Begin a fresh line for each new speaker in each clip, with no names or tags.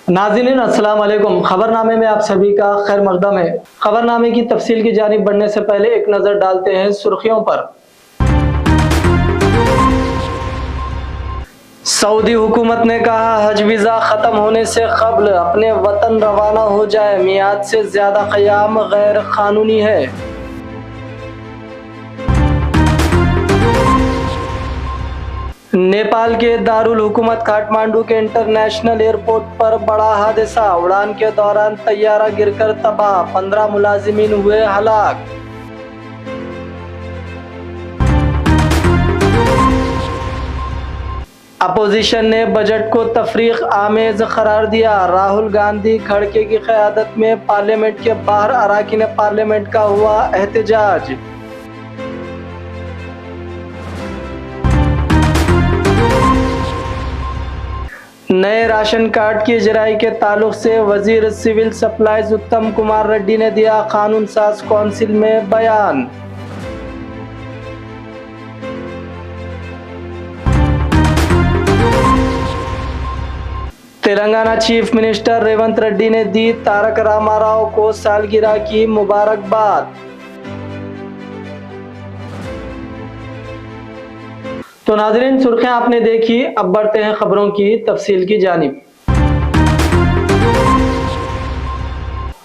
नाज़रीन अस्सलाम वालेकुम। खबरनामे में आप सभी का खैर मकदम है। खबरनामे की तफसील की जानिब बढ़ने से पहले एक नजर डालते हैं सुर्खियों पर। सऊदी हुकूमत ने कहा हज वीज़ा ख़त्म होने से क़ब्ल अपने वतन रवाना हो जाए, मियाद से ज़्यादा क़याम गैर क़ानूनी है। नेपाल के दारुल हुकूमत काठमांडू के इंटरनेशनल एयरपोर्ट पर बड़ा हादसा, उड़ान के दौरान तैयारा गिरकर तबाह, 15 मुलाजिमीन हुए हलाक। अपोजिशन ने बजट को तफरीक आमेज करार दिया, राहुल गांधी खड़गे की क़यादत में पार्लियामेंट के बाहर अरकान पार्लियामेंट का हुआ एहतजाज। नए राशन कार्ड की इजराई के ताल्लुक से वजीर सिविल सप्लाईज उत्तम कुमार रेड्डी ने दिया कानून साज कौंसिल में बयान। तेलंगाना चीफ मिनिस्टर रेवंत रेड्डी ने दी तारक रामाराव को सालगिरह की मुबारकबाद। तो नाज़रीन, सुर्खियां आपने देखी, अब बढ़ते हैं खबरों की तफसील की जानिब।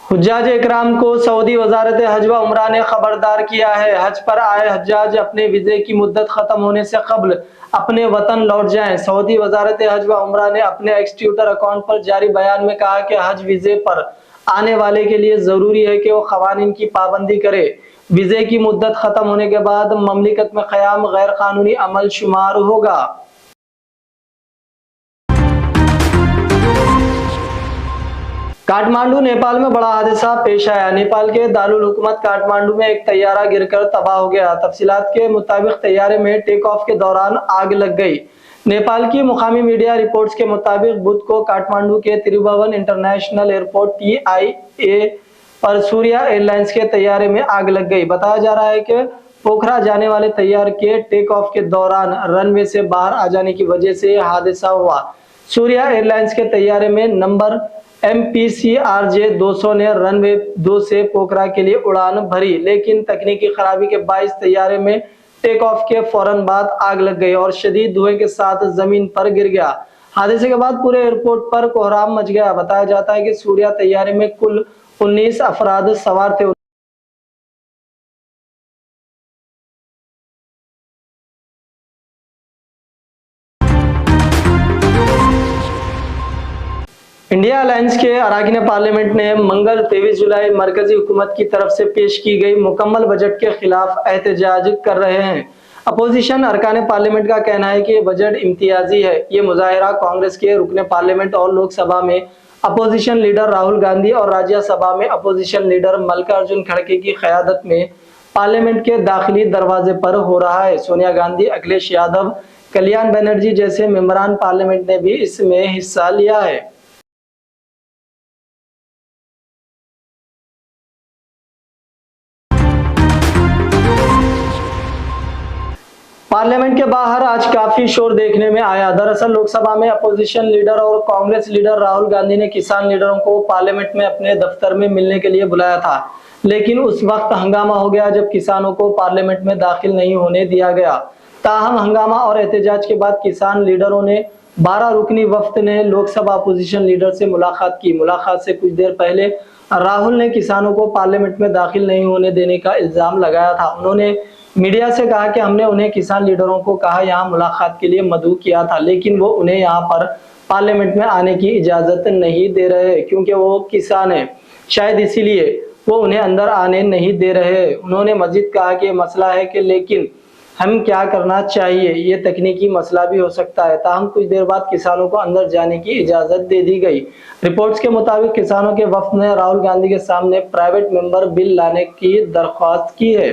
हुज्जाज इकराम को सऊदी वजारत हज व उमरा ने खबरदार किया है, हज पर आए हज्जाज अपने वीजे की मुद्दत खत्म होने से कबल अपने वतन लौट जाएं। सऊदी वजारत हज व उमरा ने अपने एक्स ट्विटर अकाउंट पर जारी बयान में कहा कि हज वीजे पर आने वाले के लिए जरूरी है कि वो खवानीन की पाबंदी करे। वीजे की मुद्दत खत्म होने के बाद ममलिकत में क़याम गैर कानूनी अमल शुमार होगा। काठमांडू नेपाल में बड़ा हादसा पेश आया। नेपाल के दारुल हुकूमत काठमांडू में एक तैयारा गिरकर तबाह हो गया। तफसीलात के मुताबिक तैयारे में टेक ऑफ के दौरान आग लग गई। नेपाल की मुकामी मीडिया रिपोर्ट्स के मुताबिक बुध को काठमांडू के त्रिभुवन इंटरनेशनल एयरपोर्ट TIA पर सूर्या एयरलाइंस के तैयारे में आग लग गई। बताया जा रहा है कि पोखरा जाने वाले तैयार के टेक ऑफ के दौरान रनवे से बाहर आ जाने की वजह से हादसा हुआ। सूर्या एयरलाइंस के तैयारे में नंबर MPCRJ 200 ने रनवे 2 से पोखरा के लिए उड़ान भरी, लेकिन तकनीकी खराबी के बाइस तैयारे में टेक ऑफ के फौरन बाद आग लग गई और शदीद धुएं के साथ जमीन पर गिर गया। हादसे के बाद पूरे एयरपोर्ट पर कोहराम मच गया। बताया जाता है कि सूर्या तैयारे में कुल 19 अफराद सवार थे। इंडिया अलायंस के अरकान पार्लियामेंट ने मंगल 23 जुलाई मरकजी हुकूमत की तरफ से पेश की गई मुकम्मल बजट के खिलाफ एहतजाज कर रहे हैं। अपोजिशन अरकान पार्लियामेंट का कहना है कि बजट इम्तियाजी है। ये मुजाहिरा कांग्रेस के रुकने पार्लियामेंट और लोकसभा में अपोजिशन लीडर राहुल गांधी और राज्यसभा में अपोजिशन लीडर मल्लिकार्जुन खड़गे की क़यादत में पार्लियामेंट के दाखिली दरवाजे पर हो रहा है। सोनिया गांधी, अखिलेश यादव, कल्याण बनर्जी जैसे मेंबरान पार्लियामेंट ने भी इसमें हिस्सा लिया है। पार्लियामेंट के बाहर आज काफी शोर देखने में आया। दरअसल लोकसभा में अपोजिशन लीडर और कांग्रेस लीडर राहुल गांधी ने किसान लीडरों को पार्लियामेंट में अपने दफ्तर में मिलने के लिए बुलाया था, लेकिन उस वक्त हंगामा हो गया जब किसानों को पार्लियामेंट में दाखिल नहीं होने दिया गया। ताहम हंगामा और एहतजाज के बाद किसान लीडरों ने 12 रुकनी वफ्द ने लोकसभा अपोजिशन लीडर से मुलाकात की। मुलाकात से कुछ देर पहले राहुल ने किसानों को पार्लियामेंट में दाखिल नहीं होने देने का इल्जाम लगाया था। उन्होंने मीडिया से कहा कि हमने उन्हें किसान लीडरों को कहा यहाँ मुलाकात के लिए मदऊ किया था, लेकिन वो उन्हें यहाँ पर पार्लियामेंट में आने की इजाजत नहीं दे रहे क्योंकि वो किसान है, शायद इसीलिए वो उन्हें अंदर आने नहीं दे रहे। उन्होंने मजीद कहा कि मसला है कि लेकिन हम क्या करना चाहिए, ये तकनीकी मसला भी हो सकता है। ताहम कुछ देर बाद किसानों को अंदर जाने की इजाजत दे दी गई। रिपोर्ट्स के मुताबिक किसानों के वफ्द ने राहुल गांधी के सामने प्राइवेट मेंबर बिल लाने की दरख्वास्त की है।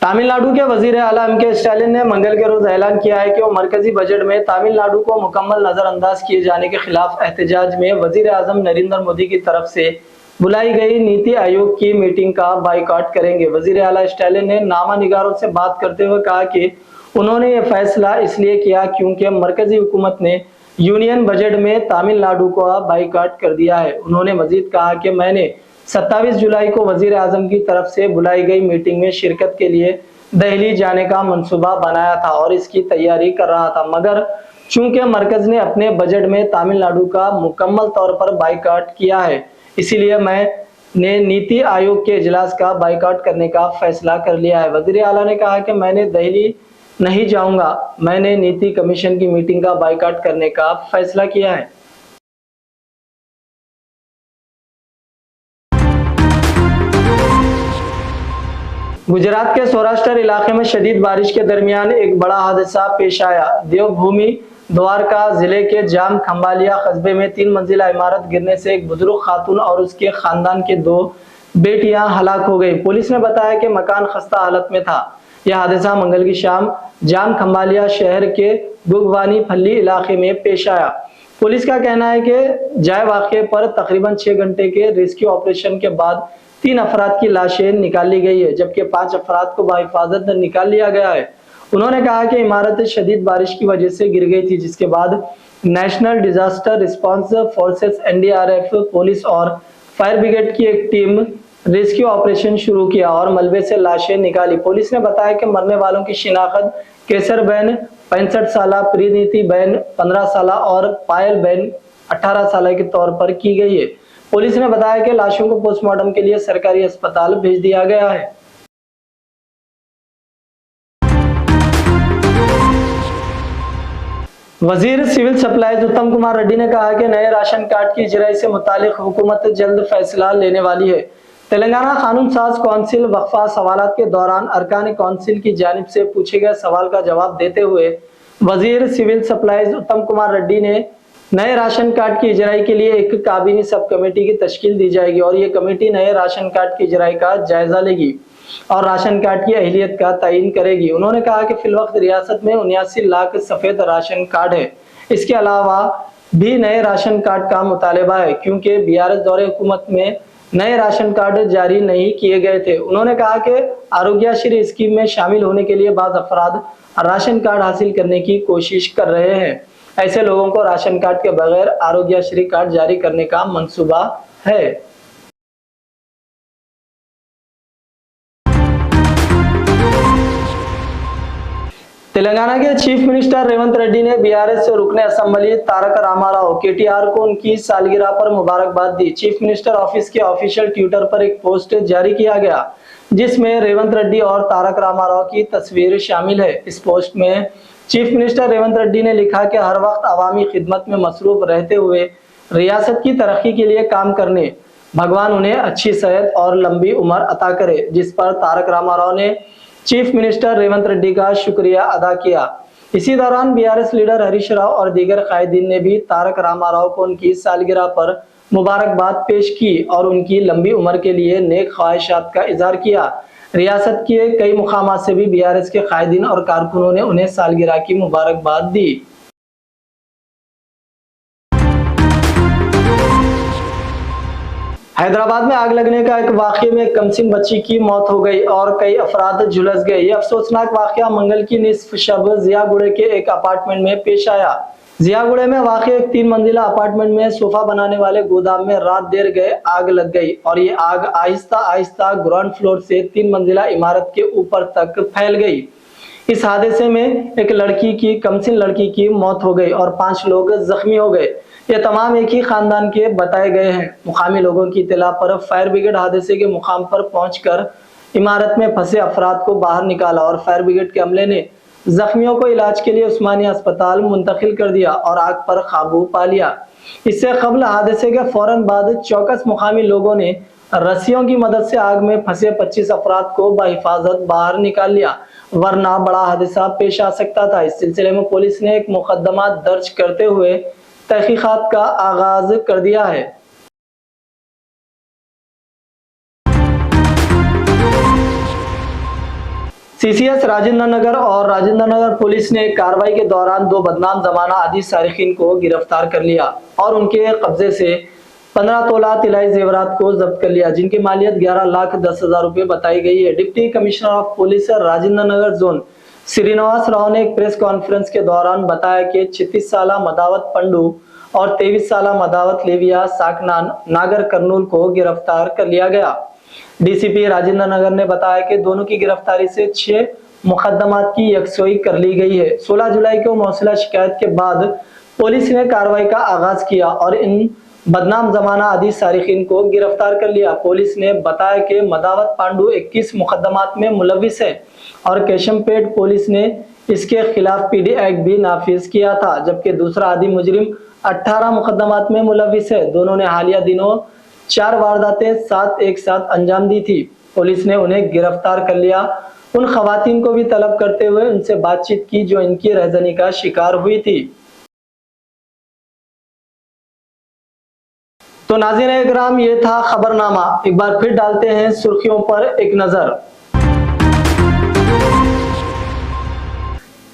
तमिलनाडु के वजीर आला M.K. स्टालिन ने मंगल के रोज ऐलान किया है कि वो मरकजी बजट में तमिलनाडु को मुकम्मल नजरअंदाज किए जाने के खिलाफ एहतजाज में वजीर आजम नरेंद्र मोदी की तरफ से बुलाई गई नीति आयोग की मीटिंग का बाइकआउट करेंगे। वजीर आला स्टालिन ने नामा निगारों से बात करते हुए कहा कि उन्होंने यह फैसला इसलिए किया क्योंकि मरकजी हुकूमत ने यूनियन बजट में तमिलनाडु को बाइकआउट कर दिया है। उन्होंने मजीद कहा कि मैंने 27 जुलाई को वजीर आजम की तरफ से बुलाई गई मीटिंग में शिरकत के लिए दिल्ली जाने का मंसूबा बनाया था और इसकी तैयारी कर रहा था, मगर चूंकि मरकज ने अपने बजट में तमिलनाडु का मुकम्मल तौर पर बाइकआउट किया है, इसीलिए मैंने नीति आयोग के इजलास का बाइकआउट करने का फैसला कर लिया है। वजीर आला ने कहा कि मैंने दिल्ली नहीं जाऊंगा, मैंने नीति कमीशन की मीटिंग का बाइकआउट करने का फैसला किया है। गुजरात के सौराष्ट्र इलाके में शदीद बारिश के दरमियान एक बड़ा हादसा पेश आया। देवभूमि द्वारका जिले के जाम खंबालिया कस्बे में 3 मंजिला इमारत गिरने से एक बुजुर्ग खातून और उसके खानदान के 2 बेटियां हलाक हो गई। पुलिस ने बताया कि मकान खस्ता हालत में था। यह हादसा मंगल की शाम जाम खंबालिया शहर के गुगवानी फल्ली इलाके में पेश आया। पुलिस का कहना है कि जाए वाक़े पर तकरीबन 6 घंटे के रेस्क्यू ऑपरेशन के बाद 3 अफराद की लाशें निकाल ली गई है, जबकि 5 अफराद को बाहिफाजत निकाल लिया गया है। उन्होंने कहा कि इमारत शदीद बारिश की वजह से गिर गई थी, जिसके बाद national disaster response forces NDRF, police और फायर ब्रिगेड की एक टीम रेस्क्यू ऑपरेशन शुरू किया और मलबे से लाशें निकाली। पुलिस ने बताया कि मरने वालों की शिनाख्त केसर बैन 65 साल, प्रीनीति बैन 15 साल और पायल बैन 18 साल के तौर पर की गई है। पुलिस ने बताया कि लाशों को पोस्टमार्टम के लिए सरकारी अस्पताल भेज दिया गया है। वजीर सिविल सप्लाईज उत्तम कुमार रेड्डी ने कहा कि नए राशन कार्ड की इजराई से मुतालिक हुकूमत जल्द फैसला लेने वाली है। तेलंगाना कानून साज कौंसिल वक्फा सवालात के दौरान अरकान कौंसिल की जानिब से पूछे गए सवाल का जवाब देते हुए वजीर सिविल सप्लाईज उत्तम कुमार रेड्डी ने नए राशन कार्ड की इजराई के लिए एक काबीनी सब कमेटी की तश्कील दी जाएगी और ये कमेटी नए राशन कार्ड की इजराई का जायजा लेगी और राशन कार्ड की अहलियत का तयन करेगी। उन्होंने कहा कि फिलवक्त रियासत में 79 लाख सफेद राशन कार्ड है। इसके अलावा भी नए राशन कार्ड का मुतालबा है क्योंकि बीआरएस दौरे हुकूमत में नए राशन कार्ड जारी नहीं किए गए थे। उन्होंने कहा कि आरोग्यश्री स्कीम में शामिल होने के लिए बाज़ अफराद राशन कार्ड हासिल करने की कोशिश कर रहे हैं। ऐसे लोगों को राशन कार्ड के बगैर आरोग्यश्री कार्ड जारी करने का मंसूबा है। तेलंगाना के चीफ मिनिस्टर रेवंत रेड्डी ने बीआरएस से रुकने असेंबली तारक रामाराव केटीआर को उनकी सालगिरह पर मुबारकबाद दी। चीफ मिनिस्टर ऑफिस के ऑफिशियल ट्विटर पर एक पोस्ट जारी किया गया जिसमें रेवंत रेड्डी और तारक रामाराव की तस्वीर शामिल है। इस पोस्ट में चीफ मिनिस्टर रेवंत रेड्डी ने लिखा कि हर वक्त अवामी खिदमत में मसरूफ रहते हुए रियासत की तरक्की के लिए काम करने भगवान उन्हें अच्छी सेहत और लंबी उम्र अता करे, जिस पर तारक रामाराव ने चीफ मिनिस्टर रेवंत रेड्डी का शुक्रिया अदा किया। इसी दौरान बीआरएस लीडर हरीश राव और दीगर कायदीन ने भी तारक रामाराव को उनकी सालगिरह पर मुबारकबाद पेश की और उनकी लंबी उम्र के लिए नेक ख्वाहिशात का इजहार किया। रियासत के कई मुकामात से भी बीआरएस के कायदीन और कारकुनों ने उन्हें सालगिरह की मुबारकबाद दी। हैदराबाद में आग लगने का एक वाक़ये में कमसिन बच्ची की मौत हो गई और कई अफराद झुलस गए। यह अफसोसनाक वाक़या मंगल की निसफ शब जियागुड़े के एक अपार्टमेंट में पेश आया। जियागुड़े में वाक़े एक 3 मंजिला अपार्टमेंट में सोफा बनाने वाले गोदाम में रात देर गए आग लग गई और ये आग आहिस्ता आहिस्ता ग्राउंड फ्लोर से 3 मंजिला इमारत के ऊपर तक फैल गई। इस हादसे में एक कमसिन लड़की की मौत हो गई और 5 लोग जख्मी हो गए। ये तमाम एक ही खानदान के बताए गए हैं। मुकामी लोगों की इत्तला पर फायर ब्रिगेड हादसे के मुकाम पर पहुंचकर इमारत में फंसे अफराद को बाहर निकाला और फायर ब्रिगेड के अमले ने जख्मियों को इलाज के लिए उस्मानिया अस्पताल मुंतकिल कर दिया और आग पर काबू पा लिया। इससे कबल हादसे के फौरन बाद चौकस मुकामी लोगों ने रस्सियों की मदद से आग में फंसे 25 अफराद को बाहिफाजत बाहर निकाल लिया, वरना बड़ा हादसा पेश आ सकता था। इस सिलसिले में पुलिस ने एक मुकदमा दर्ज करते हुए तहकीकात का आगाज कर दिया है। सीसीएस राजेंद्र नगर और राजेंद्र नगर पुलिस ने कार्रवाई के दौरान 2 बदनाम जमाना आदि सारिकीन को गिरफ्तार कर लिया और उनके कब्जे से 15 तोला तिलाई जेवरात को जब्त कर लिया, जिनकी मालियत 11,10,000 रुपए बताई गई है। Deputy commissioner of police Rajendra Nagar zone Srinivas Rao ने एक प्रेस कॉन्फ्रेंस के दौरान बताया कि 36 साल मदावत पंडू और 23 साल मदावत लेविया साकनान नागर कर्नूल को गिरफ्तार कर लिया गया। डीसीपी राजेंद्र नगर ने बताया कि दोनों की गिरफ्तारी से 6 मुकदमात की यकसुई कर ली गई है। 16 जुलाई को मौसूला शिकायत के बाद पुलिस ने कार्रवाई का आगाज किया और इन बदनाम जमाना आदि सारिकीन को गिरफ्तार कर लिया। पुलिस ने बताया कि मदावत पांडू 21 मुकदमात में मुलविस है और केशमपेट पुलिस ने इसके खिलाफ पीडी एक्ट भी नाफिज किया था, जबकि दूसरा आदि मुजरिम 18 मुकदमात में मुलविस है। दोनों ने हालिया दिनों 4 वारदातें साथ एक साथ अंजाम दी थी। पुलिस ने उन्हें गिरफ्तार कर लिया। उन खवातीन को भी तलब करते हुए उनसे बातचीत की जो इनकी रहजनी का शिकार हुई थी। तो नाज़रीन इकराम, ये था खबरनामा। एक बार फिर डालते हैं सुर्खियों पर एक नजर।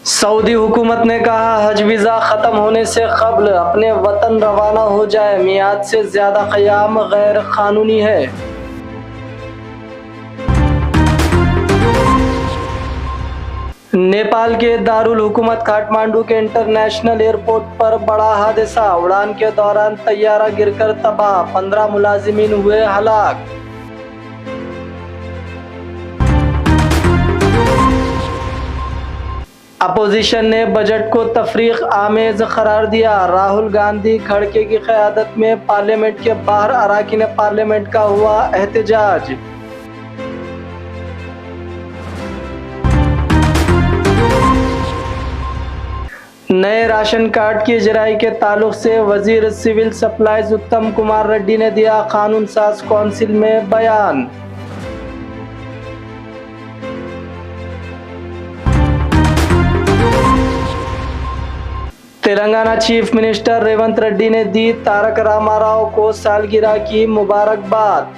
सऊदी हुकूमत ने कहा हज वीजा खत्म होने से कबल अपने वतन रवाना हो जाए, मियाद से ज्यादा क़याम गैर कानूनी है। नेपाल के दारुल हुकूमत काठमांडू के इंटरनेशनल एयरपोर्ट पर बड़ा हादसा, उड़ान के दौरान तैयारा गिरकर तबाह, 15 मुलाजिमीन हुए हलाक। अपोजिशन ने बजट को तफरीक आमेज करार दिया, राहुल गांधी खड़के की क़यादत में पार्लियामेंट के बाहर अराकीन पार्लियामेंट का हुआ एहतजाज। नए राशन कार्ड की इजराई के ताल्लुक से वजीर सिविल सप्लाईज उत्तम कुमार रेड्डी ने दिया कानून साज कौंसिल में बयान। तेलंगाना चीफ मिनिस्टर रेवंत रेड्डी ने दी तारक रामाराव को सालगिरह की मुबारकबाद।